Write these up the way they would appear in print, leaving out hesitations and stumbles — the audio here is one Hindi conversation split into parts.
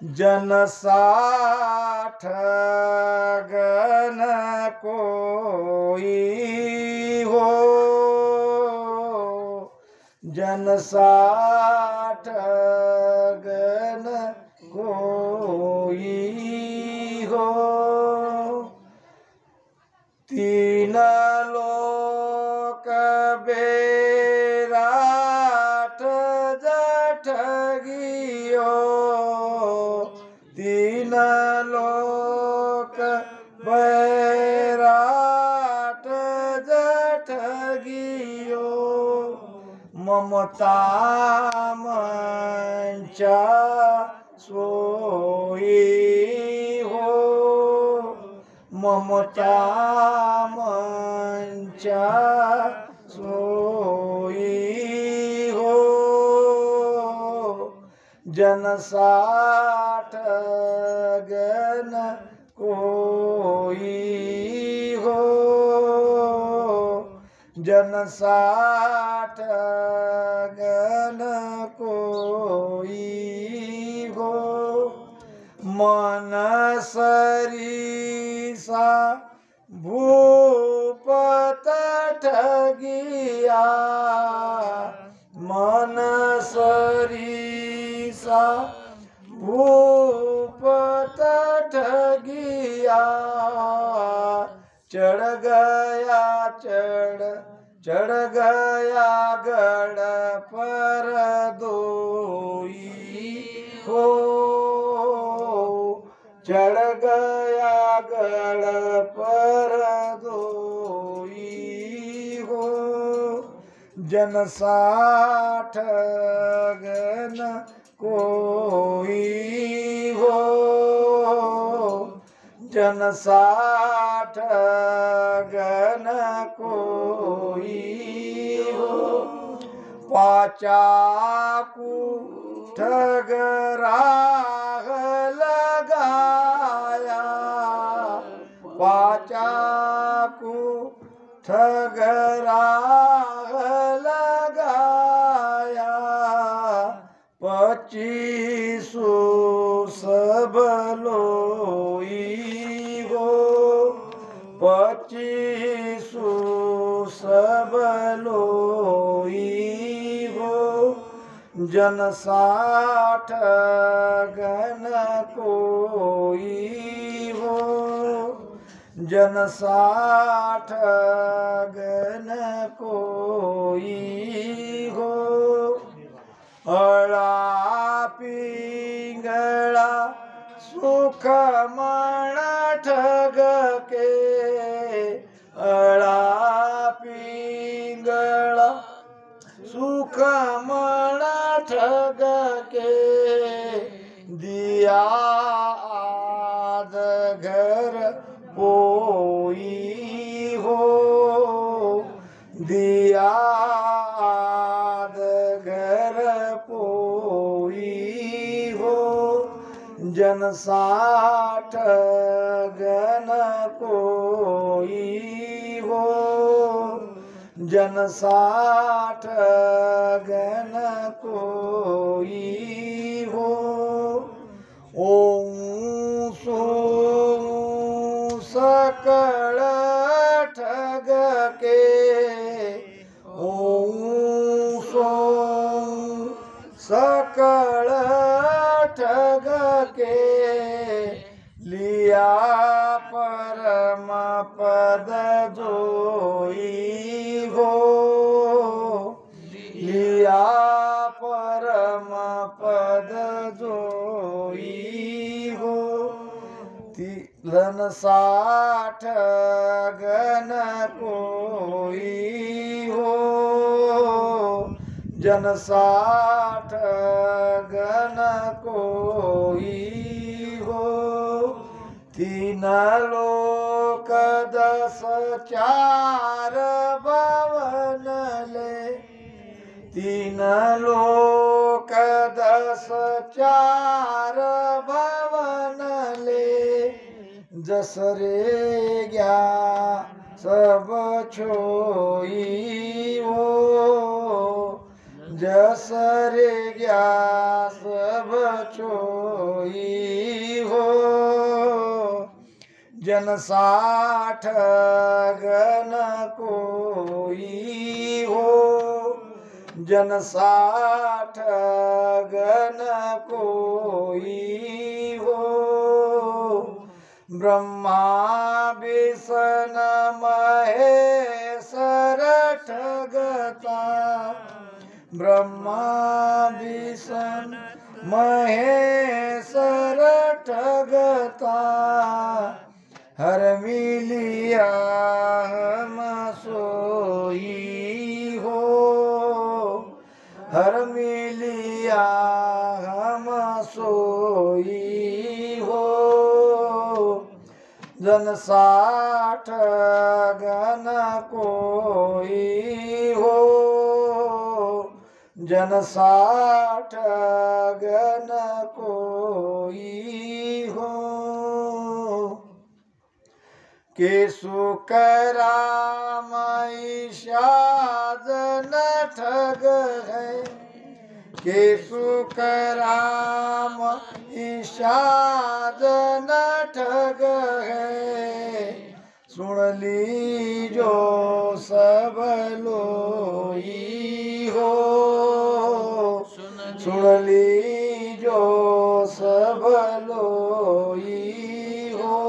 जन साठ गन कोई हो, जन साठ गन कोई हो। तीन लोक बेराट जठगियो, तीन लोक बैराट जठगियो। ममता मंचा सोई हो, ममता मंचा सोई हो। जन साठ गन कोई हो, जन साठ गन कोई हो। मन सरीसा भूपत ठगिया, मन सरीसा भूपत ठगिया। चढ़ गया चढ़ गया गढ़ पर दोई हो, चढ़ गया गढ़ पर दोई हो। जन साठ गन कोई हो, जन साठ गन कोई हो। पाचा ठगराह लगाया, पाचा ठगराह लगाया। 25 सब लोई हो, 25 सब लोई हो। जन साठ गन कोई हो, जन साठ गन कोई हो। अळा पिंगला सुख मण ठग के, अळा पिंगला सुख मण ठग के। दिया आद घर कोई हो, दिया आद घर कोई हो। जन साठ गन कोई हो, जन साठ गन कोई हो। ओम सोम सकल ठग के, ओम सोम सकल ठग के। लिया परम पद जोई हो, लिया परम पद जोई हो। तिलन साठ गन कोई हो, जन साठ गन कोई हो। तीन लोक 10 चार भवन ले, तीन लोक 10 चार भवन ले। जस रे गया सब छोई हो, जस रे गया सब सब चोई हो। जन साठ गन कोई हो, जन साठ गन कोई हो। ब्रह्मा विष्णु महेश ठगता, ब्रह्मा विष्णु महेश ठगता। हर मिलिया हम सोई हो, हर मिलिया हम सोई हो। जन साठ गन कोई हो, जन साठ गन कोई हो। केसु कराम ईशाद न ठग है, केसु कराम ईशाद न ठग है। सुन लीजो सब लोई हो, सुन लीजो सब लोई हो।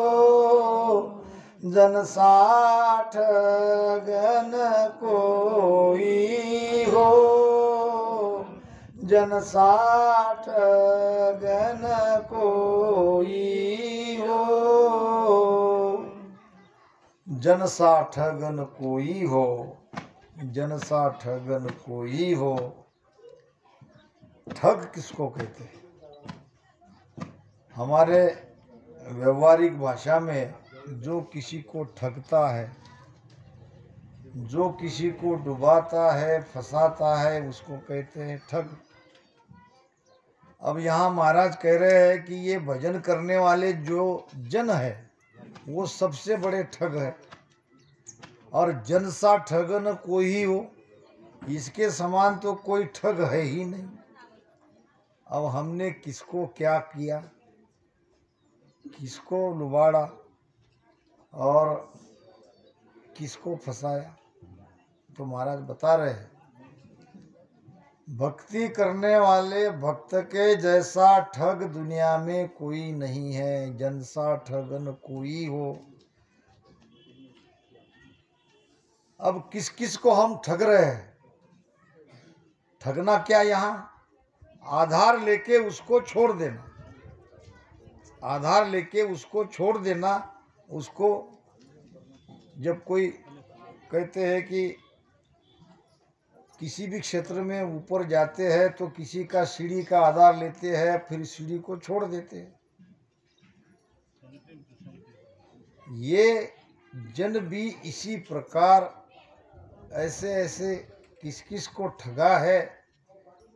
जन साठ गन कोई हो, जन साठ गन कोई हो। जन साठ गन कोई हो, जन साठ गन कोई हो। ठग किसको कहते हैं? हमारे व्यवहारिक भाषा में जो किसी को ठगता है, जो किसी को डुबाता है, फंसाता है, उसको कहते हैं ठग। अब यहाँ महाराज कह रहे हैं कि ये भजन करने वाले जो जन है वो सबसे बड़े ठग है, और जन सा ठग न कोई ही हो, इसके समान तो कोई ठग है ही नहीं। अब हमने किसको क्या किया, किसको लुबाड़ा और किसको फंसाया, तो महाराज बता रहे हैं भक्ति करने वाले भक्त के जैसा ठग दुनिया में कोई नहीं है। जन सा ठगन कोई हो। अब किस किस को हम ठग रहे हैं? ठगना क्या, यहाँ आधार लेके उसको छोड़ देना, आधार लेके उसको छोड़ देना। उसको जब कोई कहते हैं कि किसी भी क्षेत्र में ऊपर जाते हैं तो किसी का सीढ़ी का आधार लेते हैं, फिर सीढ़ी को छोड़ देते हैं। ये जन भी इसी प्रकार ऐसे ऐसे किस किस को ठगा है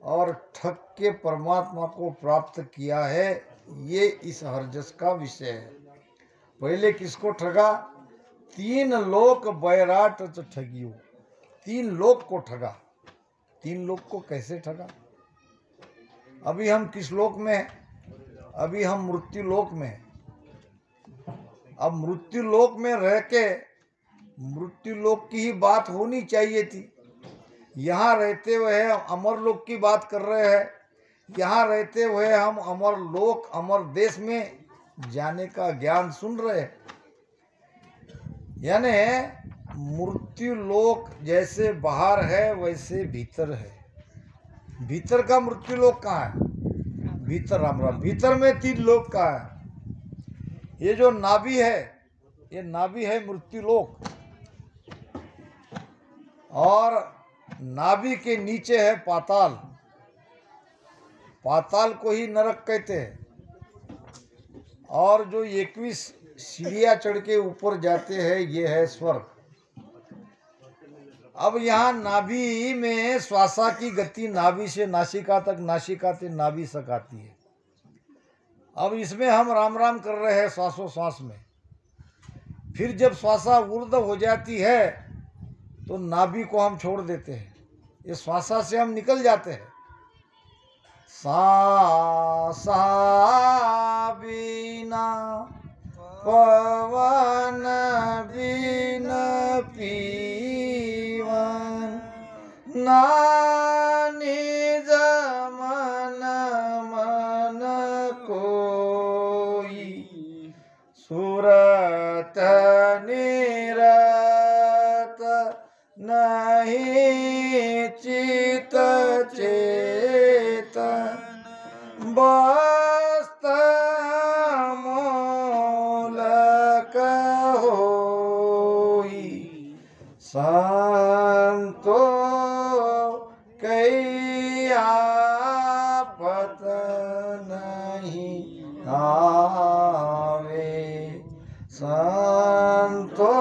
और ठग के परमात्मा को प्राप्त किया है। ये इस हरजस का विषय है। पहले किसको ठगा? तीन लोक बैराट ठगियो, तीन लोक को ठगा। तीन लोक को कैसे ठगा? अभी हम किस लोक में हैं? अभी हम मृत्यु लोक में हैं। अब मृत्यु लोक में रह के मृत्यु लोक की ही बात होनी चाहिए थी। यहाँ रहते हुए हम अमर लोक की बात कर रहे हैं। यहाँ रहते हुए हम अमर लोक अमर देश में जाने का ज्ञान सुन रहे हैं। यानी मृत्यु लोक जैसे बाहर है वैसे भीतर है। भीतर का मृत्यु लोक कहाँ है? भीतर हमारा भीतर में तीन लोक कहाँ है? ये जो नाभि है, ये नाभि है मृत्यु लोक, और नाभि के नीचे है पाताल। पाताल को ही नरक कहते हैं। और जो 21 सीढ़ियाँ चढ़ के ऊपर जाते हैं ये है स्वर्ग। अब यहाँ नाभि में श्वासा की गति नाभि से नासिका तक, नासिका से नाभि तक आती है। अब इसमें हम राम राम कर रहे हैं श्वासोश्वास में। फिर जब श्वासा ऊर्ध्व हो जाती है तो नाभि को हम छोड़ देते हैं, ये श्वासा से हम निकल जाते हैं। सांस श्वासा बिना पवन बिन पीवन ना निज मन मन कोई सुरत निरत नहीं चित चेतन बस्त मूलक होई संतो कई आपत नहीं आवे संतो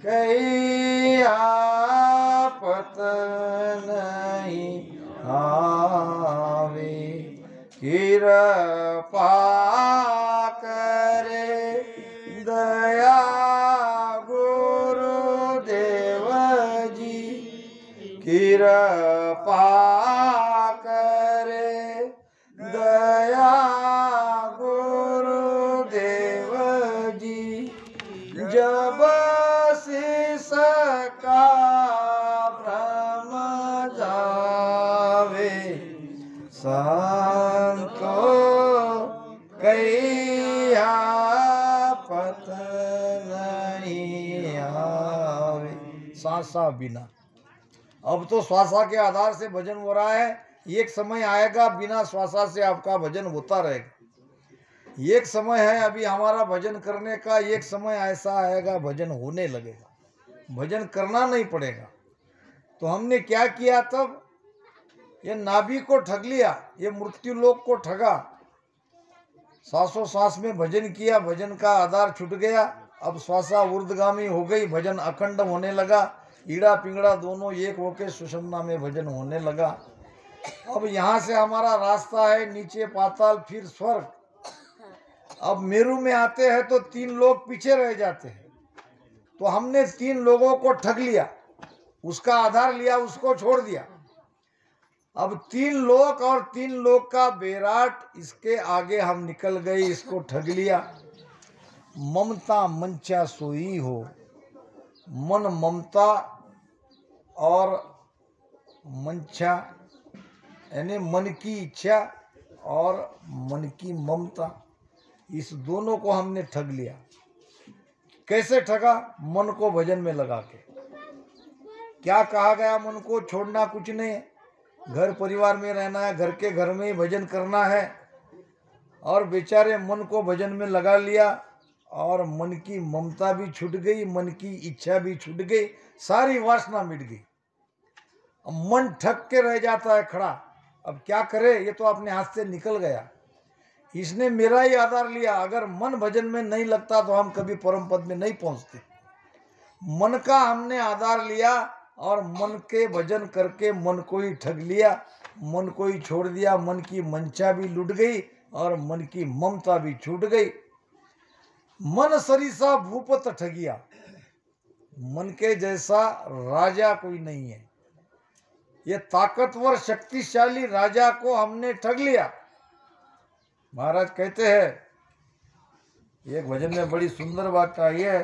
कई आपत नहीं आवे कृपा करे दया गुरुदेव जी कृपा करे दया गुरुदेव जी जब शीश का भ्रम जावे संतो कई आपत नहीं आवे। सांसा बिना, अब तो श्वासा के आधार से भजन हो रहा है। एक समय आएगा बिना श्वासा से आपका भजन होता रहेगा। एक समय है अभी हमारा भजन करने का, एक समय ऐसा आएगा भजन होने लगेगा, भजन करना नहीं पड़ेगा। तो हमने क्या किया तब? ये नाभि को ठग लिया, ये मृत्यु लोक को ठगा। सांसों सांस में भजन किया, भजन का आधार छूट गया। अब श्वासा ऊर्ध्वगामी हो गई, भजन अखंड होने लगा। ईड़ा पिंगड़ा दोनों एक होके सुषुम्ना में भजन होने लगा। अब यहाँ से हमारा रास्ता है नीचे पाताल फिर स्वर्ग। अब मेरू में आते हैं तो 3 लोग पीछे रह जाते हैं। तो हमने 3 लोगों को ठग लिया, उसका आधार लिया, उसको छोड़ दिया। अब 3 लोक और 3 लोक का बेराट, इसके आगे हम निकल गए, इसको ठग लिया। ममता मंचा सोई हो, मन ममता और मंचा यानी मन की इच्छा और मन की ममता, इस दोनों को हमने ठग लिया। कैसे ठगा? मन को भजन में लगा के। क्या कहा गया? मन को छोड़ना कुछ नहीं है, घर परिवार में रहना है, घर के घर में ही भजन करना है। और बेचारे मन को भजन में लगा लिया और मन की ममता भी छूट गई, मन की इच्छा भी छूट गई, सारी वासना मिट गई। अब मन ठग के रह जाता है खड़ा। अब क्या करे? ये तो अपने हाथ से निकल गया। इसने मेरा ही आधार लिया। अगर मन भजन में नहीं लगता तो हम कभी परम पद में नहीं पहुंचते। मन का हमने आधार लिया और मन के भजन करके मन को ही ठग लिया, मन को ही छोड़ दिया। मन की मंशा भी लुट गई और मन की ममता भी छूट गई। मन सरिसा भूपत ठगिया, मन के जैसा राजा कोई नहीं है। ये ताकतवर शक्तिशाली राजा को हमने ठग लिया। महाराज कहते हैं, एक भजन में बड़ी सुंदर बात आई है,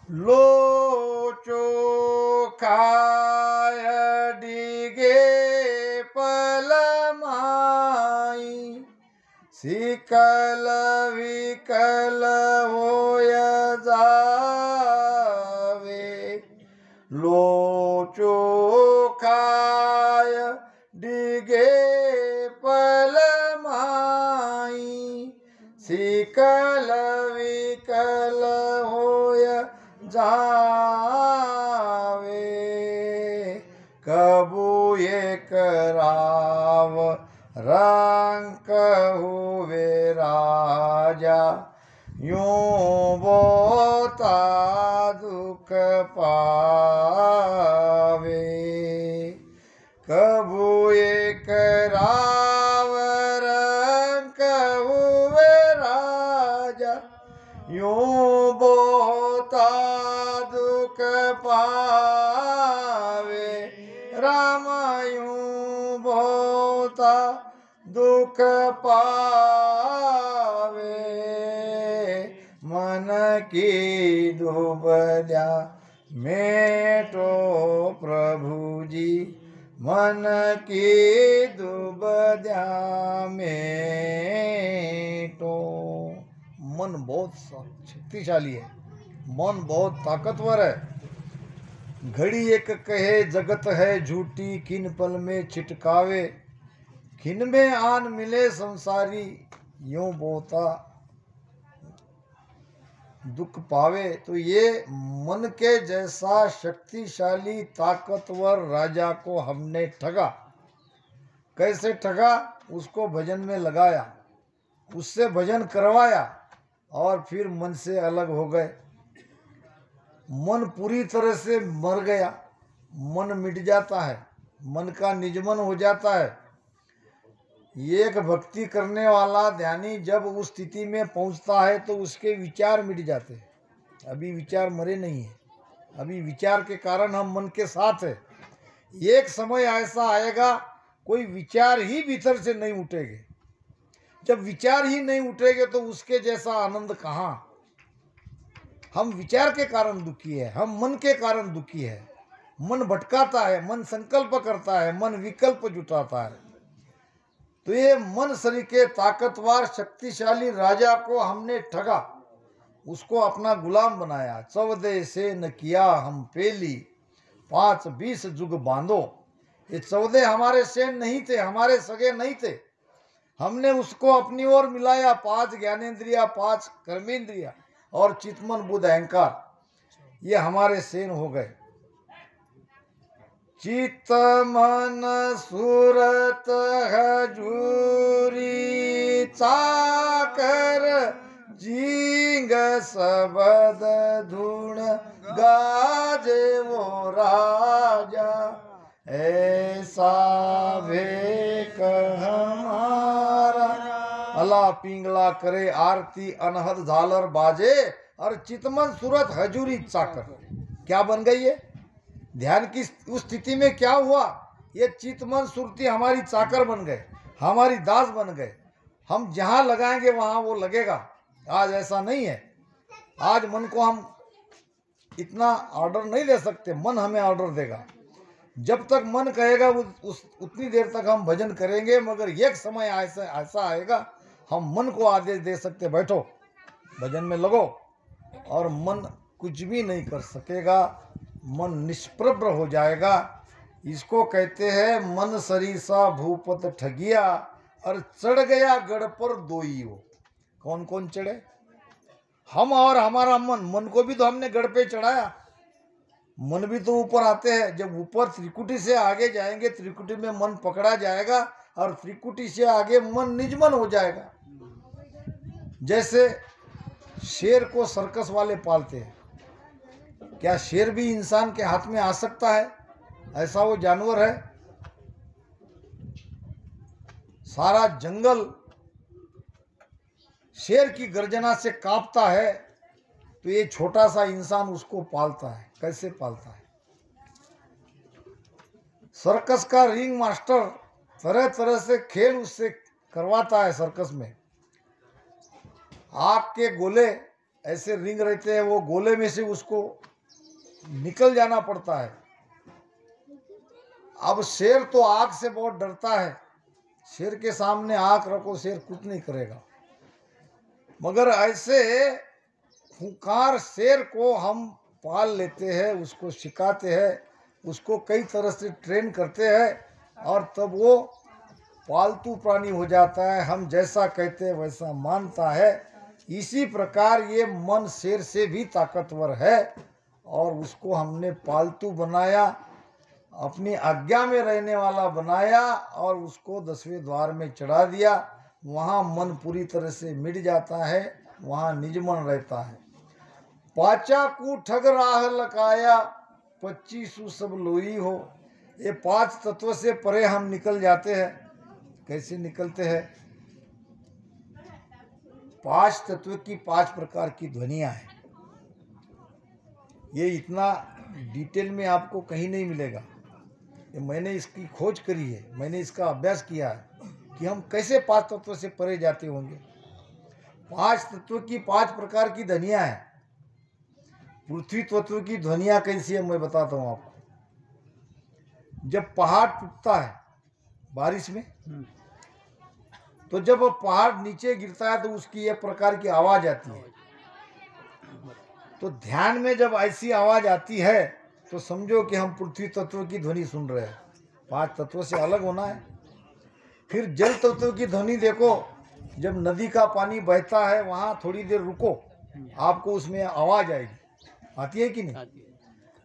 लोचो खाय डिगे पलमाई, सिकल विकल होय जावे। लोचो खाय डिगे पलमाई, सिकल विकल होय जावे। कबू एक राव रंक हुए राजा, यूं बोता दुख पावे। कबू एक राव रंक हुए राजा, यूं बोता दुख पावे। राम यूं होता दुख पावे, मन की दुबल्या मेटो प्रभु जी, मन की दुबल्या मेटो। मन बहुत शक्तिशाली है, मन बहुत ताकतवर है। घड़ी एक कहे जगत है झूठी, किन पल में छिटकावे, खिन में आन मिले संसारी, यूं बोता दुख पावे। तो ये मन के जैसा शक्तिशाली ताकतवर राजा को हमने ठगा। कैसे ठगा? उसको भजन में लगाया, उससे भजन करवाया और फिर मन से अलग हो गए। मन पूरी तरह से मर गया, मन मिट जाता है, मन का निजमन हो जाता है। एक भक्ति करने वाला ध्यानी जब उस स्थिति में पहुंचता है तो उसके विचार मिट जाते हैं। अभी विचार मरे नहीं है, अभी विचार के कारण हम मन के साथ है। एक समय ऐसा आएगा कोई विचार ही भीतर से नहीं उठेंगे। जब विचार ही नहीं उठेंगे तो उसके जैसा आनंद कहाँ। हम विचार के कारण दुखी है, हम मन के कारण दुखी है। मन भटकाता है, मन संकल्प करता है, मन विकल्प जुटाता है। तो ये मन शरीर के ताकतवर शक्तिशाली राजा को हमने ठगा, उसको अपना गुलाम बनाया। 14 से न किया हम पेली, 5-20 जुग बांधो। ये 14 हमारे सेन नहीं थे, हमारे सगे नहीं थे। हमने उसको अपनी ओर मिलाया। 5 ज्ञानेंद्रिया, 5 कर्मेंद्रिया और चितमन बुद्ध अहंकार, ये हमारे सेन हो गए। चित मन सूरत हजूरी, चाकर जींग सबद धुन, गाजे वो राजा, ऐसा भेक हमारा। अला पिंगला करे आरती, अनहद झालर बाजे, और चितमन सूरत हजूरी चाकर। क्या बन गई है? ध्यान की उस स्थिति में क्या हुआ? ये चितमन सुरती हमारी चाकर बन गए, हमारी दास बन गए। हम जहां लगाएंगे वहां वो लगेगा। आज ऐसा नहीं है। आज मन को हम इतना ऑर्डर नहीं दे सकते, मन हमें ऑर्डर देगा। जब तक मन कहेगा उतनी देर तक हम भजन करेंगे। मगर एक समय ऐसा आएगा हम मन को आदेश दे सकते, बैठो भजन में लगो, और मन कुछ भी नहीं कर सकेगा, मन निष्प्रभ हो जाएगा। इसको कहते हैं मन सरीसा भूपत ठगिया, और चढ़ गया गढ़ पर दोई हो। कौन कौन चढ़े? हम और हमारा मन। मन को भी तो हमने गढ़ पे चढ़ाया। मन भी तो ऊपर आते हैं। जब ऊपर त्रिकुटी से आगे जाएंगे, त्रिकुटी में मन पकड़ा जाएगा, और त्रिकुटी से आगे मन निजमन हो जाएगा। जैसे शेर को सर्कस वाले पालते हैं, क्या शेर भी इंसान के हाथ में आ सकता है? ऐसा वो जानवर है। सारा जंगल शेर की गर्जना से कांपता है, तो ये छोटा सा इंसान उसको पालता है। कैसे पालता है? सर्कस का रिंग मास्टर तरह तरह से खेल उससे करवाता है। सर्कस में आग के गोले ऐसे रिंग रहते हैं, वो गोले में से उसको निकल जाना पड़ता है। अब शेर तो आग से बहुत डरता है। शेर के सामने आग रखो, शेर कुछ नहीं करेगा। मगर ऐसे खूंखार शेर को हम पाल लेते हैं, उसको सिखाते हैं, उसको कई तरह से ट्रेन करते हैं, और तब वो पालतू प्राणी हो जाता है। हम जैसा कहते हैं वैसा मानता है। इसी प्रकार ये मन शेर से भी ताकतवर है, और उसको हमने पालतू बनाया, अपनी आज्ञा में रहने वाला बनाया, और उसको 10वें द्वार में चढ़ा दिया। वहाँ मन पूरी तरह से मिट जाता है, वहाँ निजमन रहता है। पाचा को ठग राह लगाया, 25 सब लोई हो। ये 5 तत्व से परे हम निकल जाते हैं। कैसे निकलते हैं? 5 तत्व की 5 प्रकार की ध्वनियाँ हैं। ये इतना डिटेल में आपको कहीं नहीं मिलेगा। मैंने इसकी खोज करी है, मैंने इसका अभ्यास किया है कि हम कैसे 5 तत्व से परे जाते होंगे। 5 तत्व की 5 प्रकार की ध्वनियाँ हैं। पृथ्वी तत्व की ध्वनियाँ कैसी है मैं बताता हूँ आपको। जब पहाड़ टूटता है बारिश में, तो जब वो पहाड़ नीचे गिरता है तो उसकी एक प्रकार की आवाज आती है। तो ध्यान में जब ऐसी आवाज आती है तो समझो कि हम पृथ्वी तत्व की ध्वनि सुन रहे हैं। 5 तत्वों से अलग होना है। फिर जल तत्व की ध्वनि देखो, जब नदी का पानी बहता है वहाँ थोड़ी देर रुको, आपको उसमें आवाज आएगी, आती है कि नहीं?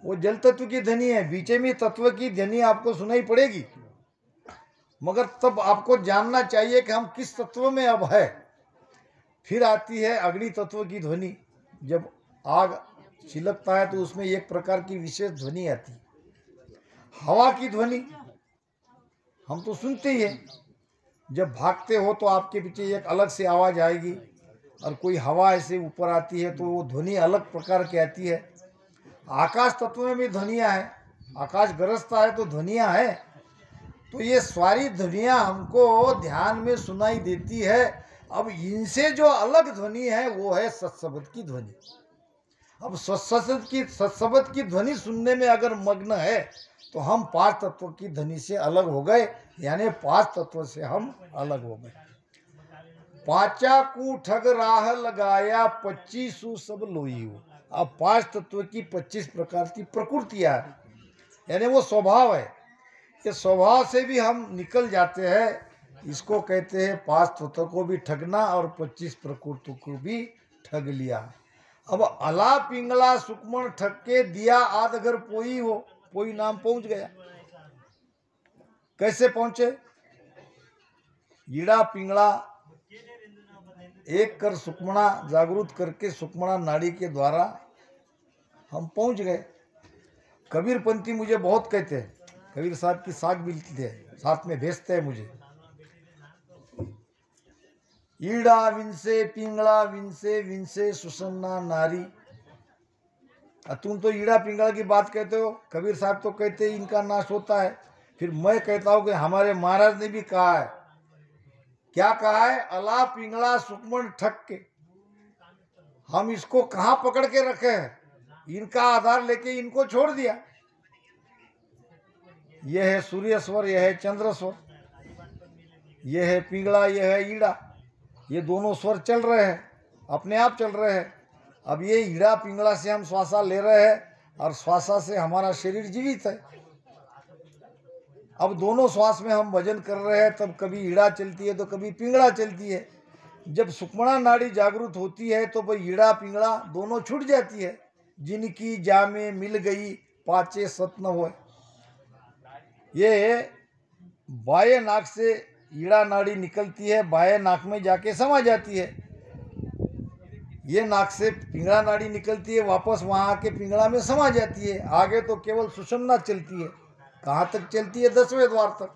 वो जल तत्व की ध्वनि है। बीच में तत्व की ध्वनि आपको सुनाई पड़ेगी, मगर तब आपको जानना चाहिए कि हम किस तत्व में अब है। फिर आती है अग्नि तत्व की ध्वनि। जब आग छिलकता है तो उसमें एक प्रकार की विशेष ध्वनि आती है। हवा की ध्वनि हम तो सुनते ही हैं। जब भागते हो तो आपके पीछे एक अलग से आवाज आएगी, और कोई हवा ऐसे ऊपर आती है तो वो ध्वनि अलग प्रकार की आती है। आकाश तत्व में भी ध्वनियाँ हैं। आकाश गरजता है तो ध्वनियाँ हैं। तो ये सारी ध्वनियाँ हमको ध्यान में सुनाई देती है। अब इनसे जो अलग ध्वनि है वो है सत्शब्द की ध्वनि। अब सत्शब्द की ध्वनि सुनने में अगर मग्न है तो हम 5 तत्व की ध्वनि से अलग हो गए, यानी 5 तत्व से हम अलग हो गए। पांचा को ठग राह लगाया 25 सब लोई हो। अब 5 तत्व की 25 प्रकार की प्रकृतियां है, यानी वो स्वभाव है। ये स्वभाव से भी हम निकल जाते हैं। इसको कहते हैं 5 तत्व को भी ठगना और 25 प्रकृति को भी ठग लिया। अब अला पिंगला सुकमण ठग के दिया आध घर पोई हो। पोई नाम पहुंच गया। कैसे पहुंचे? ईड़ा पिंगला एक कर सुकमणा जागृत करके सुकमणा नाड़ी के द्वारा हम पहुंच गए। कबीर पंथी मुझे बहुत कहते हैं, कबीर साहब की साख मिलती है, साथ में भेजते हैं मुझे। ईड़ा विनसे पिंगला विनसे विनसे सुसन्ना नारी। तुम तो ईड़ा पिंगला की बात कहते हो, कबीर साहब तो कहते हैं इनका नाश होता है। फिर मैं कहता हूं कि हमारे महाराज ने भी कहा है। क्या कहा है? अला पिंगला सुकमण ठग के। हम इसको कहां पकड़ के रखे हैं? इनका आधार लेके इनको छोड़ दिया। यह है सूर्य स्वर, यह है चंद्र स्वर, यह है पिंगला, यह है ईड़ा। ये दोनों स्वर चल रहे हैं, अपने आप चल रहे हैं। अब ये ईड़ा पिंगला से हम श्वासा ले रहे हैं और श्वासा से हमारा शरीर जीवित है। अब दोनों श्वास में हम वजन कर रहे हैं, तब कभी ईड़ा चलती है तो कभी पिंगला चलती है। जब सुकमणा नाड़ी जागृत होती है तो भाई ईड़ा पिंगला दोनों छूट जाती है। जिनकी जामे मिल गई पाचे सत न होए। ये बाएं नाक से ईड़ा नाड़ी निकलती है, बाएं नाक में जाके समा जाती है। ये नाक से पिंगला नाड़ी निकलती है, वापस वहाँ आके पिंगला में समा जाती है। आगे तो केवल सुषुम्ना चलती है। कहाँ तक चलती है? 10वें द्वार तक।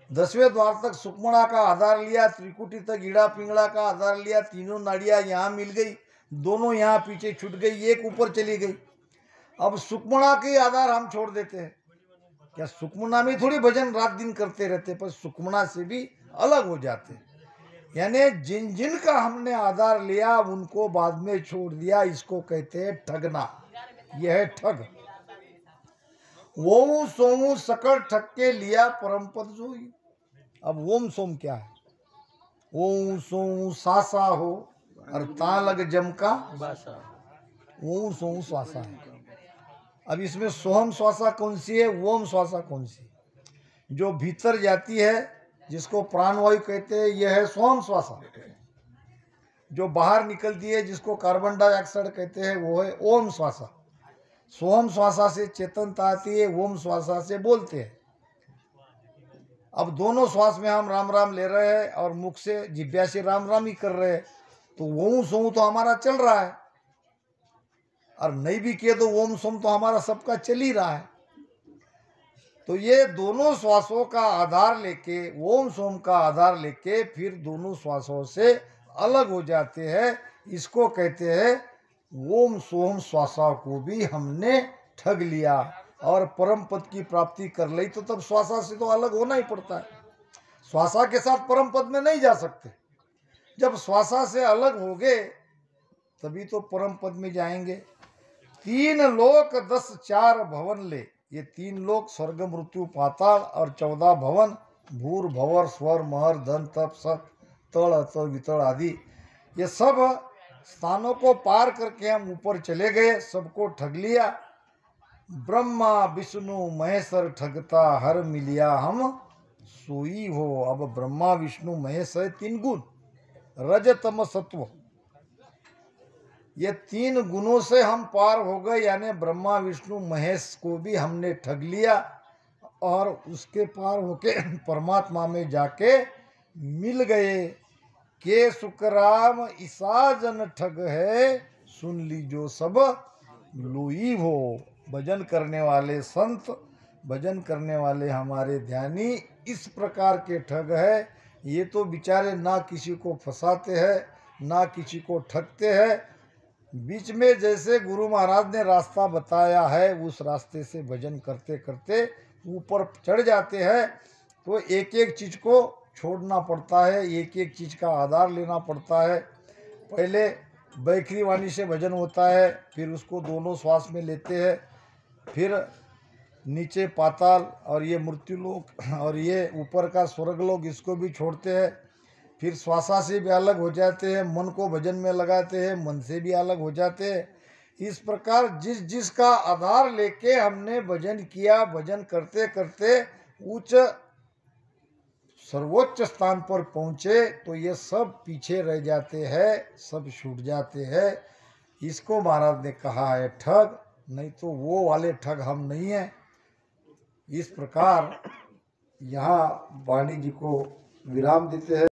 10वें द्वार तक सुकमणा का आधार लिया, त्रिकुटी तक ईड़ा पिंगला का आधार लिया। तीनों नाड़ियाँ यहाँ मिल गई, दोनों यहाँ पीछे छूट गई, एक ऊपर चली गई। अब सुकमणा के आधार हम छोड़ देते हैं। क्या सुकमणा में थोड़ी भजन रात दिन करते रहते, पर सुकमणा से भी अलग हो जाते। यानी जिन जिन का हमने आधार लिया उनको बाद में छोड़ दिया। इसको कहते हैं ठगना। यह है ठग। वो सोमू सकल ठग के लिया परम पद जोई। अब ओम सोम क्या है? ओम सोम सासा हो और ता लग जम का ओम सोम श्वासा है। अब इसमें सोहम श्वासा कौन सी है, ओम श्वासा कौन सी? जो भीतर जाती है, जिसको प्राणवायु कहते हैं, यह है सोहम श्वासा। जो बाहर निकलती है, जिसको कार्बन डाइऑक्साइड कहते हैं, वो है ओम श्वासा। सोहम श्वासा से चेतनता आती है, ओम श्वासा से बोलते हैं। अब दोनों श्वास में हम राम राम ले रहे हैं और मुख से जिह्वा से राम राम ही कर रहे हैं, तो ओम सोम तो हमारा चल रहा है। और नहीं भी किए तो ओम सोम तो हमारा सबका चल ही रहा है। तो ये दोनों श्वासों का आधार लेके, ओम सोम का आधार लेके फिर दोनों श्वासों से अलग हो जाते हैं। इसको कहते हैं ओम सोम श्वासा को भी हमने ठग लिया। और परम पद की प्राप्ति कर ली तो तब श्वासा से तो अलग होना ही पड़ता है। श्वासा के साथ परम पद में नहीं जा सकते। जब श्वासा से अलग हो गए तभी तो परम पद में जाएंगे। 3 लोक 10 4 भवन ले, ये 3 लोक स्वर्ग मृत्यु पाताल और 14 भवन भूर भवर स्वर महर धन तप सत तल अतल वितल आदि, ये सब स्थानों को पार करके हम ऊपर चले गए, सबको ठग लिया। ब्रह्मा विष्णु महेश्वर ठगता हर मिलिया हम सोई हो। अब ब्रह्मा विष्णु महेश है 3 गुण, रज तम सत्व, ये 3 गुणों से हम पार हो गए, यानी ब्रह्मा विष्णु महेश को भी हमने ठग लिया और उसके पार होके परमात्मा में जाके मिल गए। के सुखराम ईसा जन ठग है, सुन लीजो सब लोई हो। भजन करने वाले संत, भजन करने वाले हमारे ध्यानी इस प्रकार के ठग है। ये तो बेचारे ना किसी को फंसाते हैं ना किसी को ठगते हैं, बीच में जैसे गुरु महाराज ने रास्ता बताया है उस रास्ते से भजन करते करते ऊपर चढ़ जाते हैं। तो एक एक चीज़ को छोड़ना पड़ता है, एक एक चीज़ का आधार लेना पड़ता है। पहले बैखरी वाणी से भजन होता है, फिर उसको दोनों श्वास में लेते हैं, फिर नीचे पाताल और ये मृत्यु लोक और ये ऊपर का स्वर्ग लोक, इसको भी छोड़ते हैं। फिर श्वासा से भी अलग हो जाते हैं, मन को भजन में लगाते हैं, मन से भी अलग हो जाते हैं। इस प्रकार जिस जिस का आधार लेके हमने भजन किया, भजन करते करते उच्च सर्वोच्च स्थान पर पहुँचे तो ये सब पीछे रह जाते हैं, सब छूट जाते हैं। इसको महाराज ने कहा है ठग, नहीं तो वो वाले ठग हम नहीं हैं। इस प्रकार यहाँ वाणी जी को विराम देते हैं।